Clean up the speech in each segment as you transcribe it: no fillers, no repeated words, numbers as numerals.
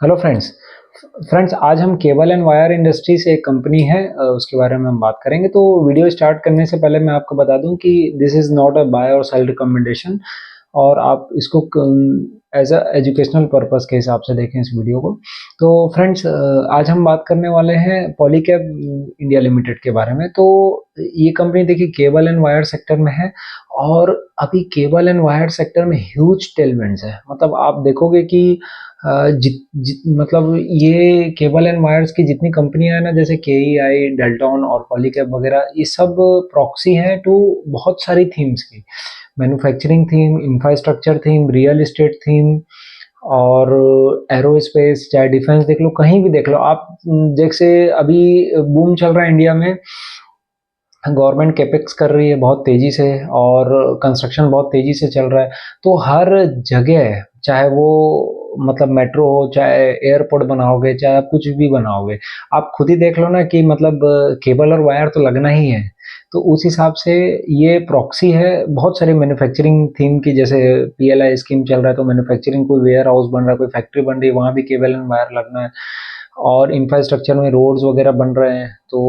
Hello friends आज हम cable and wire industry से एक कंपनी है उसके बारे में हम बात करेंगे। तो वीडियो स्टार्ट करने से पहले मैं आपको बता दूं कि this is not a buy और सेल रिकमेंडेशन, और आप इसको एज अ एजुकेशनल पर्पस के हिसाब से देखें इस वीडियो को। तो फ्रेंड्स आज हम बात करने वाले हैं पॉलीकैब इंडिया लिमिटेड के बारे में। तो ये कंपनी देखिए केबल एंड वायर सेक्टर में है, और अभी केबल एंड वायर सेक्टर में ह्यूज टेलविंड्स है। मतलब आप देखोगे कि मतलब ये केबल एंड वायर्स की जितनी कंपनियां हैं ना, जैसे के ई आई, डेल्टॉन और पॉलीकैब वगैरह, ये सब प्रॉक्सी हैं टू बहुत सारी थीम्स की। Manufacturing theme, infrastructure theme, real estate theme, और एरोस्पेस, चाहे डिफेंस देख लो, कहीं भी देख लो आप। जैसे अभी बूम चल रहा है इंडिया में, गवर्नमेंट कैपेक्स कर रही है बहुत तेजी से, और कंस्ट्रक्शन बहुत तेजी से चल रहा है। तो हर जगह, चाहे वो मतलब मेट्रो हो, चाहे एयरपोर्ट बनाओगे, चाहे आप कुछ भी बनाओगे, आप खुद ही देख लो ना कि मतलब केबल और वायर तो लगना ही है। तो उस हिसाब से ये प्रॉक्सी है बहुत सारी मैन्युफैक्चरिंग थीम की। जैसे पीएलआई स्कीम चल रहा है, तो मैन्युफैक्चरिंग कोई वेयर हाउस बन रहा है, कोई फैक्ट्री बन रही है, वहां भी केबल एंड वायर लगना है। और इंफ्रास्ट्रक्चर में रोड्स वगैरह बन रहे हैं, तो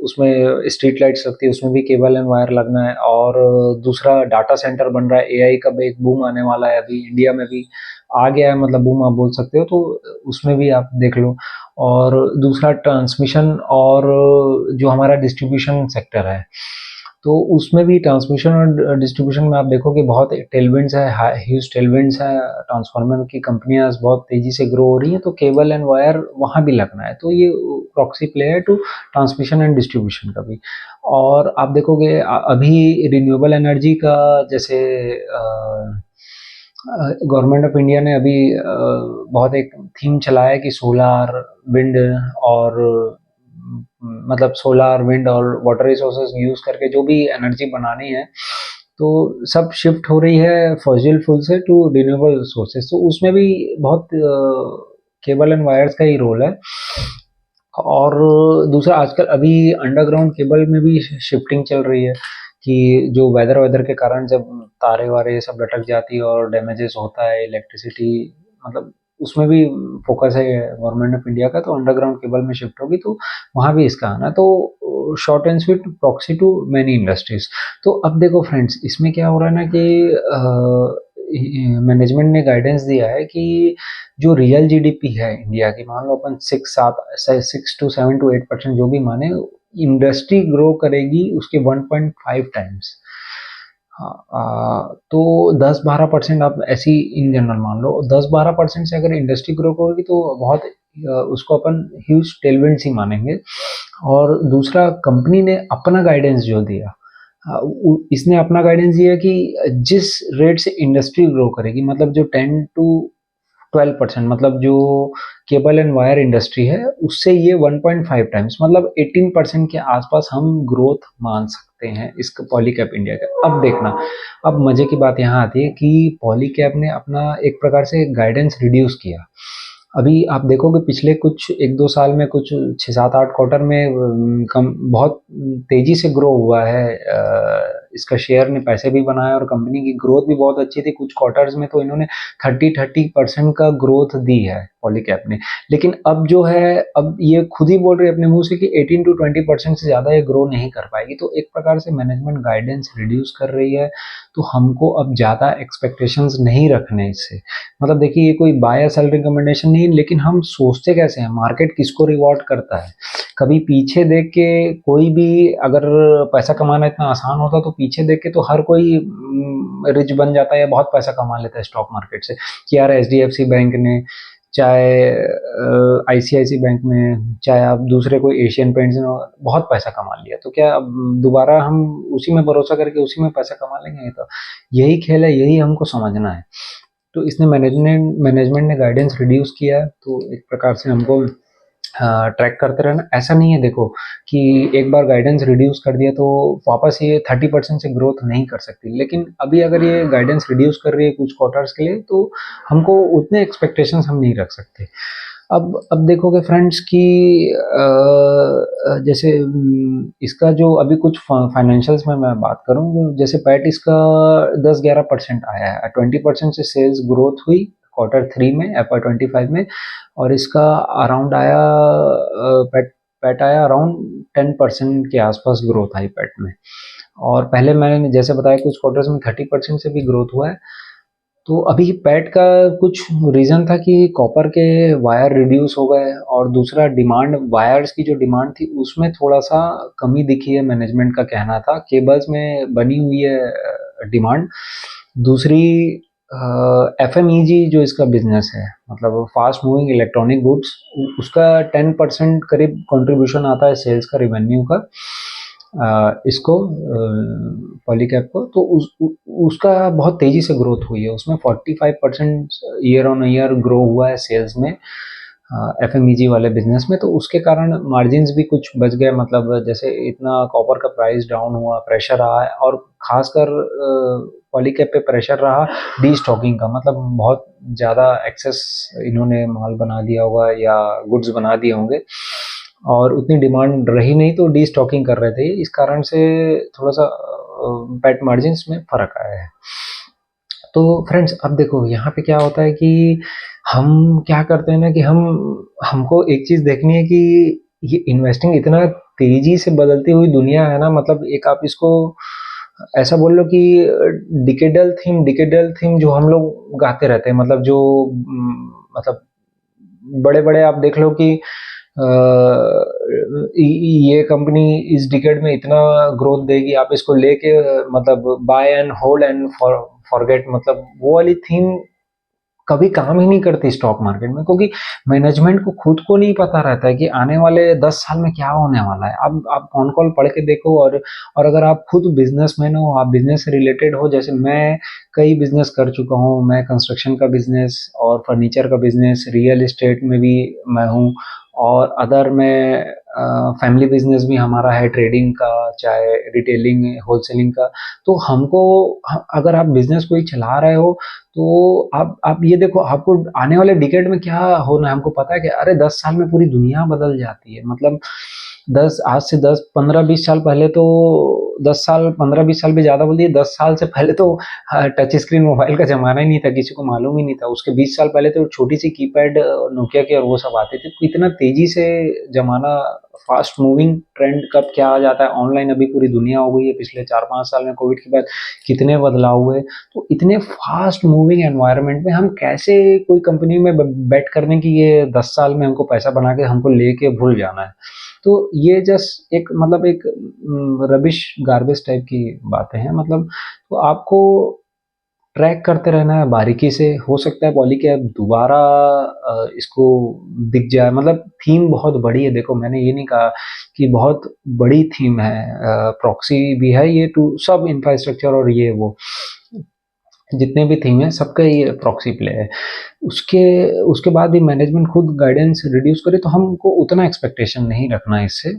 उसमें स्ट्रीट लाइट्स लगती है, उसमें भी केबल एंड वायर लगना है। और दूसरा डाटा सेंटर बन रहा है, एआई का भी एक बूम आने वाला है, अभी इंडिया में भी आ गया है, मतलब बूम आप बोल सकते हो। तो उसमें भी आप देख लो। और दूसरा ट्रांसमिशन और जो हमारा डिस्ट्रीब्यूशन सेक्टर है, तो उसमें भी ट्रांसमिशन और डिस्ट्रीब्यूशन में आप देखो कि बहुत टेलविंड्स है, ह्यूज टेलविंड्स है। ट्रांसफार्मर की कंपनियां बहुत तेजी से ग्रो हो रही हैं, तो केबल एंड वायर वहां भी लगना है। तो ये प्रॉक्सी प्ले है टू ट्रांसमिशन एंड डिस्ट्रीब्यूशन का भी। और आप देखोगे अभी रिन्यूएबल एनर्जी का, जैसे गवर्नमेंट ऑफ इंडिया ने अभी बहुत एक थीम चलाया है कि सोलार, विंड, और मतलब सोलार, विंड और वाटर रिसोर्सेज यूज करके जो भी एनर्जी बनानी है, तो सब शिफ्ट हो रही है फॉसिल फ्यूल से टू रिन्यूएबल सोर्सेज। तो उसमें भी बहुत केबल एंड वायर्स का ही रोल है। और दूसरा, आजकल अभी अंडरग्राउंड केबल में भी शिफ्टिंग चल रही है, कि जो वेदर वेदर के कारण जब तारे वारे ये सब लटक जाती है और डैमेजेस होता है इलेक्ट्रिसिटी, मतलब उसमें भी फोकस है गवर्नमेंट ऑफ इंडिया का। तो अंडरग्राउंड केबल में शिफ्ट होगी, तो वहाँ भी इसका आना। तो short and sweet, proxy to many industries. तो अब देखो फ्रेंड्स, इसमें क्या हो रहा है ना कि मैनेजमेंट ने गाइडेंस दिया है कि जो रियल जीडीपी है इंडिया की, मान लो अपन 6 to 7 to 8% जो भी माने, इंडस्ट्री ग्रो करेगी उसके 1.5 टाइम्स। हाँ, तो 10-12% आप ऐसी इन जनरल मान लो, 10-12% से अगर इंडस्ट्री ग्रो करेगी तो बहुत उसको अपन ह्यूज टेलविंड्स ही मानेंगे। और दूसरा, कंपनी ने अपना गाइडेंस जो दिया, इसने अपना गाइडेंस दिया कि जिस रेट से इंडस्ट्री ग्रो करेगी, मतलब जो 10 to 12%, मतलब जो केबल एंड वायर इंडस्ट्री है, उससे ये 1.5 टाइम्स, मतलब 18% के आसपास हम ग्रोथ मान सकते हैं इस पॉलीकैब इंडिया का। अब देखना, अब मजे की बात यहाँ आती है कि पॉलीकैब ने अपना एक प्रकार से गाइडेंस रिड्यूस किया। अभी आप देखोगे पिछले कुछ 1-2 साल में, कुछ 6-7-8 क्वार्टर में कम बहुत तेजी से ग्रो हुआ है। इसका शेयर ने पैसे भी बनाए, और कंपनी की ग्रोथ भी बहुत अच्छी थी। कुछ क्वार्टर्स में तो इन्होंने 30% का ग्रोथ दी है पॉलीकैब ने। लेकिन अब जो है, अब ये खुद ही बोल रही है अपने मुंह से कि 18 to 20% से ज़्यादा ये ग्रो नहीं कर पाएगी। तो एक प्रकार से मैनेजमेंट गाइडेंस रिड्यूस कर रही है। तो हमको अब ज़्यादा एक्सपेक्टेशंस नहीं रखने इससे। मतलब देखिए, ये कोई बाय या सेल रिकमेंडेशन नहीं, लेकिन हम सोचते कैसे हैं, मार्केट किसको रिवॉर्ड करता है। कभी पीछे देख के कोई भी, अगर पैसा कमाना इतना आसान होता तो पीछे देख के तो हर कोई रिच बन जाता है या बहुत पैसा कमा लेता है स्टॉक मार्केट से। कि यार एचडीएफसी बैंक ने, चाहे आईसीआईसी बैंक में, चाहे आप दूसरे कोई एशियन पेंट्स ने बहुत पैसा कमा लिया, तो क्या अब दोबारा हम उसी में भरोसा करके उसी में पैसा कमा लेंगे? ये तो यही खेल है, यही हमको समझना है। तो इसने मैनेजमेंट मैनेजमेंट ने गाइडेंस रिड्यूस किया है, तो एक प्रकार से हमको ट्रैक करते रहना। ऐसा नहीं है देखो कि एक बार गाइडेंस रिड्यूस कर दिया तो वापस ये 30% से ग्रोथ नहीं कर सकती। लेकिन अभी अगर ये गाइडेंस रिड्यूस कर रही है कुछ क्वार्टर्स के लिए, तो हमको उतने एक्सपेक्टेशंस हम नहीं रख सकते। अब देखोगे फ्रेंड्स कि जैसे इसका जो अभी कुछ फाइनेंशियल्स में मैं बात करूँ, जैसे पैट इसका 10-11% आया है, 20% से सेल्स ग्रोथ हुई Q3 में FY25 में, और इसका अराउंड आया पैट आया अराउंड 10% के आसपास ग्रोथ आई पैट में। और पहले मैंने जैसे बताया कुछ क्वार्टर्स में 30% से भी ग्रोथ हुआ है। तो अभी पैट का कुछ रीज़न था कि कॉपर के वायर रिड्यूस हो गए, और दूसरा डिमांड, वायर्स की जो डिमांड थी उसमें थोड़ा सा कमी दिखी है, मैनेजमेंट का कहना था। केबल्स में बनी हुई है डिमांड। दूसरी एफएमईजी जो इसका बिजनेस है, मतलब फास्ट मूविंग इलेक्ट्रॉनिक गुड्स, उसका 10% करीब कंट्रीब्यूशन आता है सेल्स का, रेवेन्यू का, इसको पॉलीकैब को। तो उसका बहुत तेज़ी से ग्रोथ हुई है, उसमें 45% ईयर ऑन ईयर ग्रो हुआ है सेल्स में, एफएमईजी वाले बिजनेस में। तो उसके कारण मार्जिन्स भी कुछ बच गए, मतलब जैसे इतना कॉपर का प्राइस डाउन हुआ, प्रेशर रहा है, और खासकर पॉलीकैब पे प्रेशर रहा डी स्टॉकिंग का, मतलब बहुत ज़्यादा एक्सेस इन्होंने माल बना दिया होगा या गुड्स बना दिए होंगे, और उतनी डिमांड रही नहीं तो डी स्टॉकिंग कर रहे थे, इस कारण से थोड़ा सा पैट मार्जिन्स में फ़र्क आया है। तो फ्रेंड्स अब देखो यहाँ पे क्या होता है कि हम क्या करते हैं ना कि हमको एक चीज़ देखनी है कि ये इन्वेस्टिंग इतना तेज़ी से बदलती हुई दुनिया है ना, मतलब एक आप इसको ऐसा बोल लो कि डिकेडल थीम जो हम लोग गाते रहते हैं, मतलब जो मतलब बड़े-बड़े आप देख लो कि ये कंपनी इस डिकेड में इतना ग्रोथ देगी, आप इसको लेके मतलब buy and hold and forget, मतलब वो वाली थीम कभी काम ही नहीं करती स्टॉक मार्केट में, क्योंकि मैनेजमेंट को खुद को नहीं पता रहता है कि आने वाले 10 साल में क्या होने वाला है। अब आप ऑन कॉल पढ़ के देखो, और अगर आप खुद बिजनेसमैन हो, आप बिजनेस से रिलेटेड हो, जैसे मैं कई बिजनेस कर चुका हूँ, मैं कंस्ट्रक्शन का बिजनेस और फर्नीचर का बिजनेस, रियल एस्टेट में भी मैं हूँ, और अदर में फैमिली बिजनेस भी हमारा है, ट्रेडिंग का, चाहे रिटेलिंग होलसेलिंग का। तो हमको अगर आप बिजनेस कोई चला रहे हो, तो आप ये देखो आपको आने वाले डिकेड में क्या होना है, हमको पता है कि अरे 10 साल में पूरी दुनिया बदल जाती है। मतलब 10 आज से 10 15-20 साल पहले तो 10 साल 15-20 साल भी ज़्यादा बोल दिए, 10 साल से पहले तो टच स्क्रीन मोबाइल का ज़माना ही नहीं था, किसी को मालूम ही नहीं था। उसके 20 साल पहले तो छोटी सी कीपैड नोकिया की और वो सब आते थे। तो इतना तेज़ी से ज़माना, फास्ट मूविंग ट्रेंड कब क्या आ जाता है, ऑनलाइन अभी पूरी दुनिया हो गई है। पिछले 4-5 साल में कोविड के बाद कितने बदलाव हुए। तो इतने फास्ट मूविंग एनवायरनमेंट में हम कैसे कोई कंपनी में बेट करने की, ये 10 साल में हमको पैसा बना के हमको लेके भूल जाना है। तो ये जस्ट एक मतलब एक रबिश गार्बेज टाइप की बातें हैं, मतलब तो आपको ट्रैक करते रहना है बारीकी से। हो सकता है पॉलीकैब दोबारा इसको दिख जाए, मतलब थीम बहुत बड़ी है। देखो मैंने ये नहीं कहा कि बहुत बड़ी थीम है, प्रॉक्सी भी है ये, टू सब इंफ्रास्ट्रक्चर और ये वो जितने भी थीम है सबका ये प्रॉक्सी प्ले है। उसके उसके बाद भी मैनेजमेंट खुद गाइडेंस रिड्यूस करे, तो हमको उतना एक्सपेक्टेशन नहीं रखना है इससे।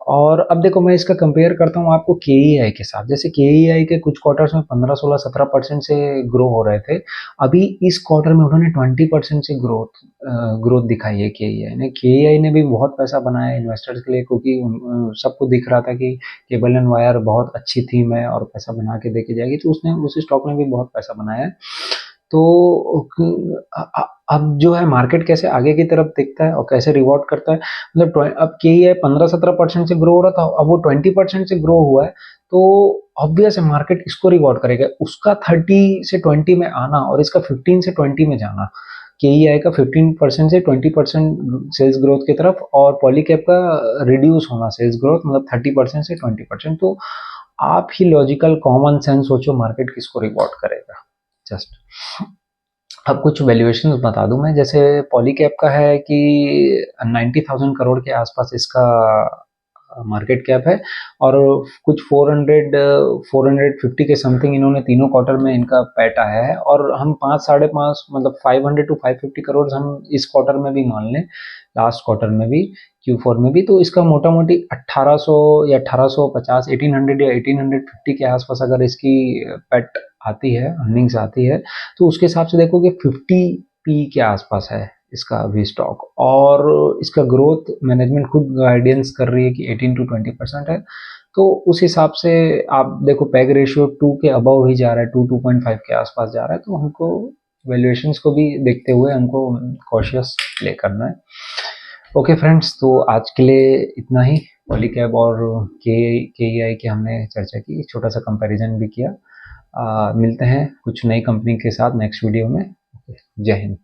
और अब देखो मैं इसका कंपेयर करता हूँ आपको केईआई के साथ। जैसे केईआई के कुछ क्वार्टर्स में 15-16-17% से ग्रो हो रहे थे, अभी इस क्वार्टर में उन्होंने 20% से ग्रोथ दिखाई है केईआई ने भी बहुत पैसा बनाया है इन्वेस्टर्स के लिए, क्योंकि सबको दिख रहा था कि केबल एंड वायर बहुत अच्छी थीम है और पैसा बना के देके जाएगी, तो उसने उस स्टॉक ने भी बहुत पैसा बनाया है। तो अब जो है मार्केट कैसे आगे की तरफ देखता है और कैसे रिवॉर्ड करता है, मतलब अब यही है 15-17% से ग्रो हो रहा था, अब वो 20% से ग्रो हुआ है, तो ऑब्वियस है मार्केट इसको रिवॉर्ड करेगा। उसका 30 से 20 में आना और इसका 15 से 20 में जाना, केईआई का 15% से 20% सेल्स ग्रोथ की तरफ, और पॉलीकैब का रिड्यूस होना सेल्स ग्रोथ, मतलब 30% से 20%। तो आप ही लॉजिकल कॉमन सेंस सोचो मार्केट किसको रिवॉर्ड करेगा। जस्ट अब कुछ वैल्यूएशन बता दूं मैं, जैसे पॉलीकैब का है कि 90,000 करोड़ के आसपास इसका मार्केट कैप है, और कुछ 450 के समथिंग इन्होंने तीनों क्वार्टर में इनका पैट आया है, और हम 5-5.5 मतलब 500-550 करोड़ हम इस क्वार्टर में भी मान लें, लास्ट क्वार्टर में भी, Q4 में भी, तो इसका मोटा मोटी 1800 या 1850 1800 या 1850 के आसपास अगर इसकी पैट आती है, अर्निंग्स आती है, तो उसके हिसाब से देखोगे 50 पी के आसपास है इसका अभी स्टॉक, और इसका ग्रोथ मैनेजमेंट खुद गाइडेंस कर रही है कि 18-20% है। तो उस हिसाब से आप देखो पैग रेशियो 2 के अबव ही जा रहा है, 2-2.5 के आसपास जा रहा है, तो हमको वैल्यूएशंस को भी देखते हुए हमको कॉशियस प्ले करना है। ओके फ्रेंड्स, तो आज के लिए इतना ही। पॉलीकैब और के आई की हमने चर्चा की, छोटा सा कंपैरिजन भी किया। मिलते हैं कुछ नई कंपनी के साथ नेक्स्ट वीडियो में। जय हिंद।